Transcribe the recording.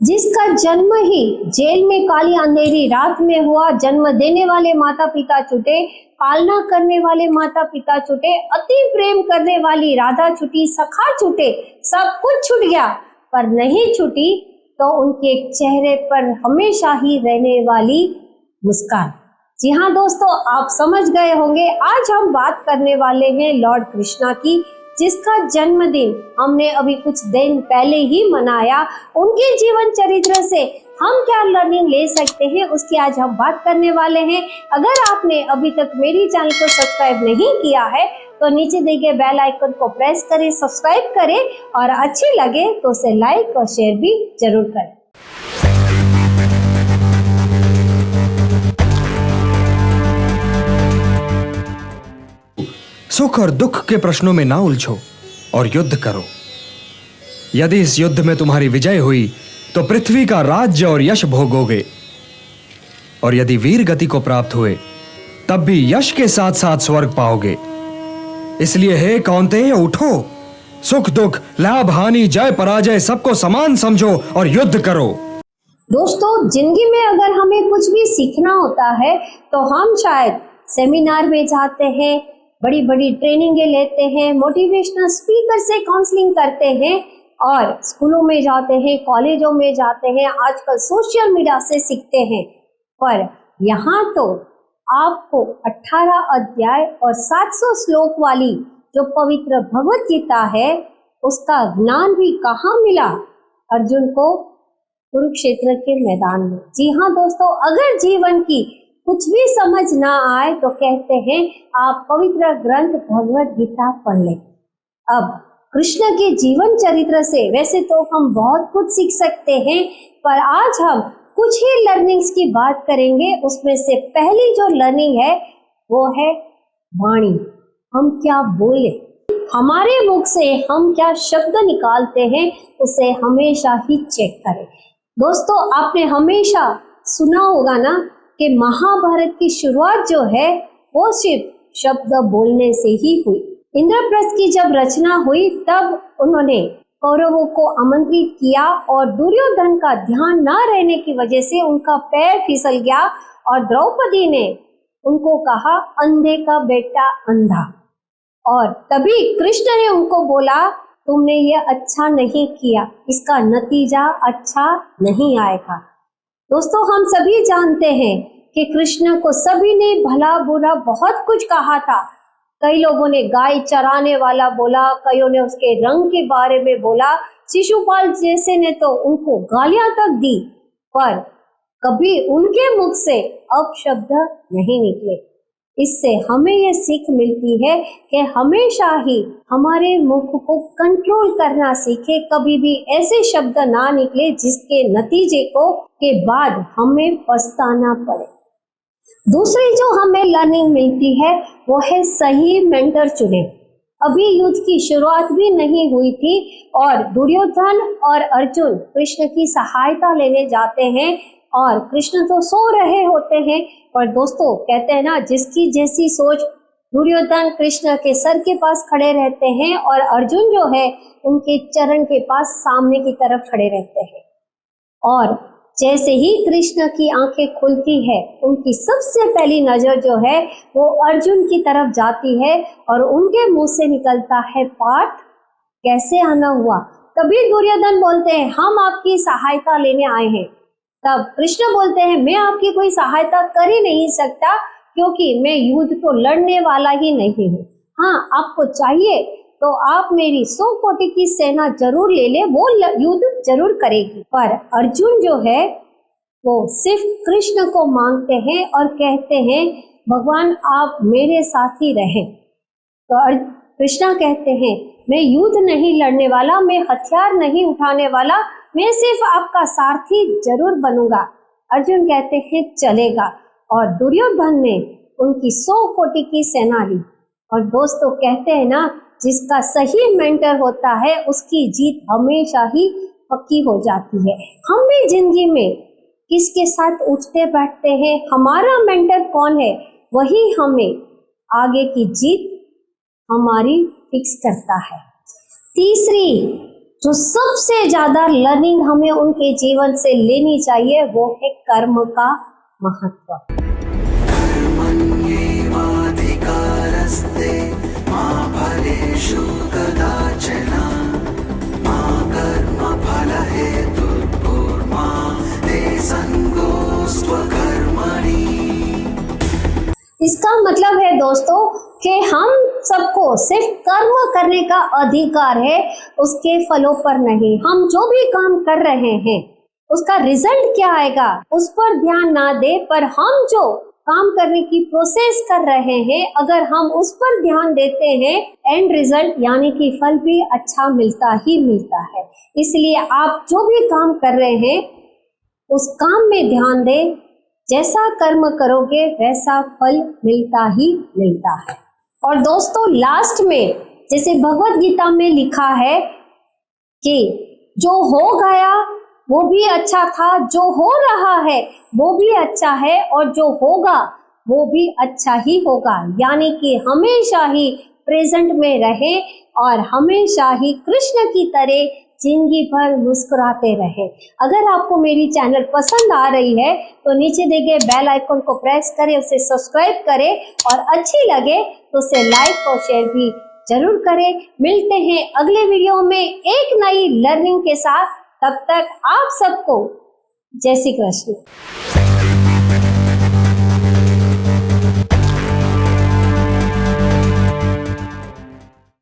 जिसका जन्म ही जेल में काली अंधेरी रात में हुआ, जन्म देने वाले माता पिता छूटे, पालना करने वाले माता पिता छूटे, अति प्रेम करने वाली राधा छूटी, सखा छूटे, सब कुछ छूट गया, पर नहीं छूटी तो उनके चेहरे पर हमेशा ही रहने वाली मुस्कान। जी हाँ दोस्तों, आप समझ गए होंगे, आज हम बात करने वाले हैं लॉर्ड कृष्णा की, जिसका जन्मदिन हमने अभी कुछ दिन पहले ही मनाया। उनके जीवन चरित्र से हम क्या लर्निंग ले सकते हैं, उसकी आज हम बात करने वाले हैं। अगर आपने अभी तक मेरी चैनल को सब्सक्राइब नहीं किया है तो नीचे दिए गए बेल आइकन को प्रेस करें, सब्सक्राइब करें और अच्छी लगे तो उसे लाइक और शेयर भी जरूर करें। सुख और दुख के प्रश्नों में ना उलझो और युद्ध करो। यदि इस युद्ध में तुम्हारी विजय हुई तो पृथ्वी का राज्य और यश भोगोगे, और यदि वीर गति को प्राप्त हुए तब भी यश के साथ साथ स्वर्ग पाओगे। इसलिए हे कौन्तेय, उठो, सुख दुख, लाभ हानि, जय पराजय सबको समान समझो और युद्ध करो। दोस्तों, जिंदगी में अगर हमें कुछ भी सीखना होता है तो हम शायद सेमिनार में जाते हैं, बड़ी बड़ी ट्रेनिंगें लेते हैं, मोटिवेशनल स्पीकर से काउंसलिंग करते हैं और स्कूलों में जाते हैं, कॉलेजों में जाते हैं, आजकल सोशल मीडिया से सीखते हैं। पर यहाँ तो आपको 18 अध्याय और 700 श्लोक वाली जो पवित्र भगवत गीता है उसका ज्ञान भी कहाँ मिला अर्जुन को? कुरुक्षेत्र के मैदान में। जी हाँ दोस्तों, अगर जीवन की कुछ भी समझ ना आए तो कहते हैं आप पवित्र ग्रंथ भगवत गीता पढ़ लें। अब कृष्ण के जीवन चरित्र से वैसे तो हम बहुत कुछ सीख सकते हैं, पर आज हम कुछ ही लर्निंग्स की बात करेंगे। उसमें से पहली जो लर्निंग है वो है वाणी। हम क्या बोले, हमारे मुख से हम क्या शब्द निकालते हैं, उसे हमेशा ही चेक करें। दोस्तों, आपने हमेशा सुना होगा ना कि महाभारत की शुरुआत जो है वो सिर्फ शब्द बोलने से ही हुई। इंद्रप्रस्थ की जब रचना हुई तब उन्होंने कौरवों को आमंत्रित किया और दुर्योधन का ध्यान न रहने की वजह से उनका पैर फिसल गया और द्रौपदी ने उनको कहा अंधे का बेटा अंधा, और तभी कृष्ण ने उनको बोला तुमने ये अच्छा नहीं किया, इसका नतीजा अच्छा नहीं आएगा। दोस्तों, हम सभी जानते हैं कि कृष्ण को सभी ने भला बुरा बहुत कुछ कहा था। कई लोगों ने गाय चराने वाला बोला, कईयों ने उसके रंग के बारे में बोला, शिशुपाल जैसे ने तो उनको गालियां तक दी, पर कभी उनके मुख से अपशब्द नहीं निकले। इससे हमें ये सीख मिलती है कि हमेशा ही हमारे मुख को कंट्रोल करना सीखे, कभी भी ऐसे शब्द ना निकले जिसके नतीजे को के बाद हमें पछताना पड़े। दूसरी जो हमें लर्निंग मिलती है वो है सही मेंटर चुने। अभी युद्ध की शुरुआत भी नहीं हुई थी और दुर्योधन और अर्जुन कृष्ण की सहायता लेने जाते हैं और कृष्ण तो सो रहे होते हैं। और दोस्तों, कहते हैं ना, जिसकी जैसी सोच, दुर्योधन कृष्ण के सर के पास खड़े रहते हैं और अर्जुन जो है उनके चरण के पास सामने की तरफ खड़े रहते हैं। और जैसे ही कृष्ण की आंखें खुलती है, उनकी सबसे पहली नजर जो है वो अर्जुन की तरफ जाती है और उनके मुंह से निकलता है पाठ कैसे आना हुआ। तभी दुर्योधन बोलते हैं हम आपकी सहायता लेने आए हैं। तब कृष्ण बोलते हैं मैं आपकी कोई सहायता कर ही नहीं सकता, क्योंकि मैं युद्ध तो लड़ने वाला ही नहीं हूँ। हाँ, आपको चाहिए तो आप मेरी 100 कोटि की सेना जरूर ले ले, वो युद्ध जरूर करेगी। पर अर्जुन जो है वो सिर्फ कृष्ण को मांगते हैं और कहते हैं भगवान आप मेरे साथ ही रहें। तो कृष्ण कहते हैं मैं युद्ध नहीं लड़ने वाला, मैं हथियार नहीं उठाने वाला, मैं सिर्फ आपका सारथी जरूर बनूंगा। अर्जुन कहते हैं चलेगा, और दुर्योधन ने उनकी 100 कोटि की सेना ली। और दोस्तों, कहते हैं ना, जिसका सही मेंटर होता है उसकी जीत हमेशा ही पक्की हो जाती है। हम भी जिंदगी में किसके साथ उठते बैठते हैं, हमारा मेंटर कौन है, वही हमें आगे की जीत हमारी फिक्स करता है। तीसरी जो सबसे ज्यादा लर्निंग हमें उनके जीवन से लेनी चाहिए वो है कर्म का महत्व। कर्मण्येवाधिकारस्ते मा फलेषु कदाचन मा कर्मफलहेतुर्भुर्मा ते संगोऽस्त्वकर्मणि। इसका मतलब है दोस्तों कि हम सबको सिर्फ कर्म करने का अधिकार है, उसके फलों पर नहीं। हम जो भी काम कर रहे हैं उसका रिजल्ट क्या आएगा उस पर ध्यान ना दे, पर हम जो काम करने की प्रोसेस कर रहे हैं अगर हम उस पर ध्यान देते हैं एंड रिजल्ट यानी कि फल भी अच्छा मिलता ही मिलता है। इसलिए आप जो भी काम कर रहे हैं उस काम में ध्यान दें, जैसा कर्म करोगे वैसा फल मिलता ही मिलता है। और दोस्तों लास्ट में जैसे भगवत गीता में लिखा है कि जो हो गया वो भी अच्छा था, जो हो रहा है वो भी अच्छा है और जो होगा वो भी अच्छा ही होगा। यानी कि हमेशा ही प्रेजेंट में रहे और हमेशा ही कृष्ण की तरह जिंदगी भर मुस्कुराते रहे। अगर आपको मेरी चैनल पसंद आ रही है तो नीचे दिए गए बेल आइकन को प्रेस करें, उसे सब्सक्राइब करें और अच्छी लगे तो उसे लाइक और शेयर भी जरूर करें। मिलते हैं अगले वीडियो में एक नई लर्निंग के साथ। तब तक आप सबको जय श्री कृष्ण।